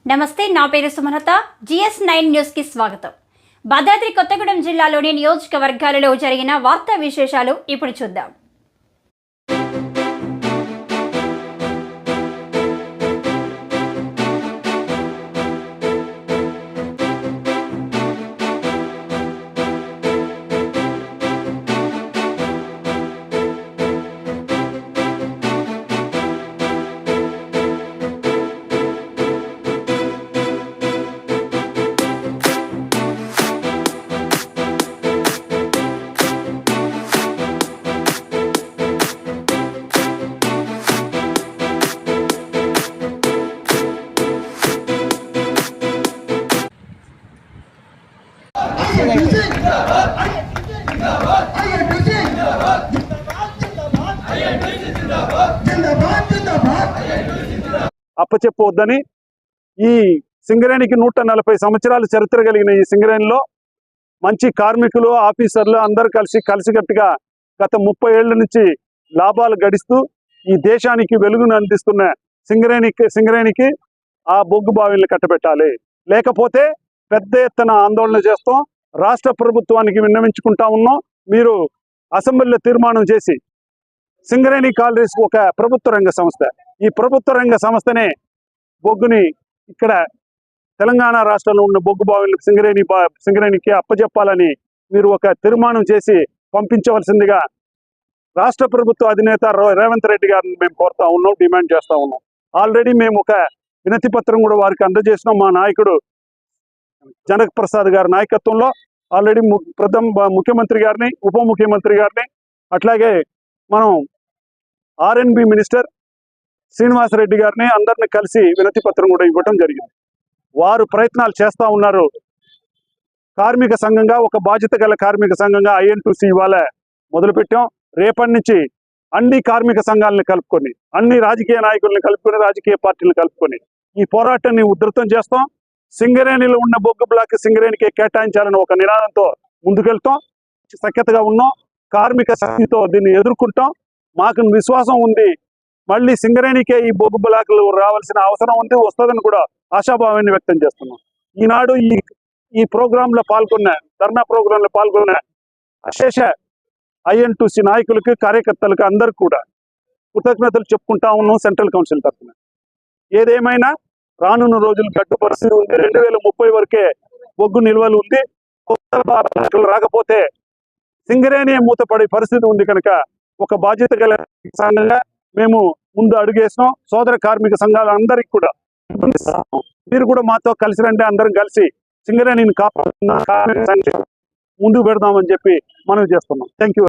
నమస్తే, నా పేరు సుమలత. GS9 న్యూస్ కి స్వాగతం. భద్రాద్రి కొత్తగూడెం జిల్లాలోని నియోజకవర్గాలలో జరిగిన వార్తా విశేషాలు ఇప్పుడు చూద్దాం. అప్పచెప్పవద్దని ఈ సింగరేణికి 140 సంవత్సరాల చరిత్ర కలిగిన ఈ సింగరేణిలో మంచి కార్మికులు ఆఫీసర్లు అందరూ కలిసికట్టుగా గత 30 ఏళ్ల నుంచి లాభాలు గడిస్తూ ఈ దేశానికి వెలుగును అందిస్తున్న సింగరేణికి ఆ బొగ్గు బావిల్ని కట్టబెట్టాలి. లేకపోతే పెద్ద ఎత్తున ఆందోళన చేస్తాం. రాష్ట్ర ప్రభుత్వానికి విన్నవించుకుంటా ఉన్నాం. మీరు అసెంబ్లీలో తీర్మానం చేసి సింగరేణి కాలరీస్ ఒక ప్రభుత్వ రంగ సంస్థ, ఈ ప్రభుత్వ రంగ సంస్థనే బొగ్గుని ఇక్కడ తెలంగాణ రాష్ట్రంలో ఉన్న బొగ్గు బావిలు సింగరేణికి అప్పచెప్పాలని మీరు ఒక తీర్మానం చేసి పంపించవలసిందిగా రాష్ట్ర ప్రభుత్వ అధినేత రేవంత్ రెడ్డి గారిని మేము కోరుతా ఉన్నాం, డిమాండ్ చేస్తా ఉన్నాం. ఆల్రెడీ మేము ఒక వినతి పత్రం కూడా వారికి అందజేసినాం. మా నాయకుడు జనక్ ప్రసాద్ గారి నాయకత్వంలో ఆల్రెడీ ముఖ్యమంత్రి గారిని, ఉప ముఖ్యమంత్రి గారిని, అట్లాగే మనం R&B మినిస్టర్ శ్రీనివాసరెడ్డి గారిని అందరిని కలిసి వినతి పత్రం కూడా ఇవ్వడం జరిగింది. వారు ప్రయత్నాలు చేస్తూ ఉన్నారు. కార్మిక సంఘంగా, ఒక బాధ్యత గల కార్మిక సంఘంగా INTUC ఇవాళ మొదలుపెట్టాం. రేపటి నుంచి అన్ని కార్మిక సంఘాలను కలుపుకొని, అన్ని రాజకీయ నాయకులను కలుపుకొని, రాజకీయ పార్టీలను కలుపుకొని ఈ పోరాటాన్ని ఉధృతం చేస్తాం. సింగరేణిలో ఉన్న బొగ్గు బ్లాక్ సింగరేణికి కేటాయించాలని ఒక నినాదంతో ముందుకెళ్తాం. సఖ్యతగా ఉన్నాం. కార్మిక శక్తితో దీన్ని ఎదుర్కొంటాం. మాకు విశ్వాసం ఉంది, మళ్ళీ సింగరేణికే ఈ బొగ్గు బ్లాకులు రావాల్సిన అవసరం ఉంది, వస్తుందని కూడా ఆశాభావాన్ని వ్యక్తం చేస్తున్నాం. ఈనాడు ఈ ప్రోగ్రాంలో పాల్గొన్న, ధర్నా ప్రోగ్రాంలో పాల్గొన్న అశేష INTUC నాయకులకి, కార్యకర్తలకు అందరికి కూడా కృతజ్ఞతలు చెప్పుకుంటా ఉన్నాం సెంట్రల్ కౌన్సిల్ తరఫున. ఏదేమైనా రానున్న రోజులు గడ్డు పరిస్థితి ఉంది. 2030 వరకే బొగ్గు నిల్వలు ఉంది. కొత్త రాకపోతే సింగరేణి మూతపడే పరిస్థితి ఉంది. కనుక ఒక బాధ్యత గల సంఘంగా మేము ముందు అడుగేసినాం. సోదర కార్మిక సంఘాలందరికీ కూడా మీరు కూడా మాతో కలిసి రండి, అందరం కలిసి సింగరేణిని కాపాడుతున్న కార్మిక సంఘం ముందుకు పెడదామని చెప్పి మనవి చేస్తున్నాం. Thank you.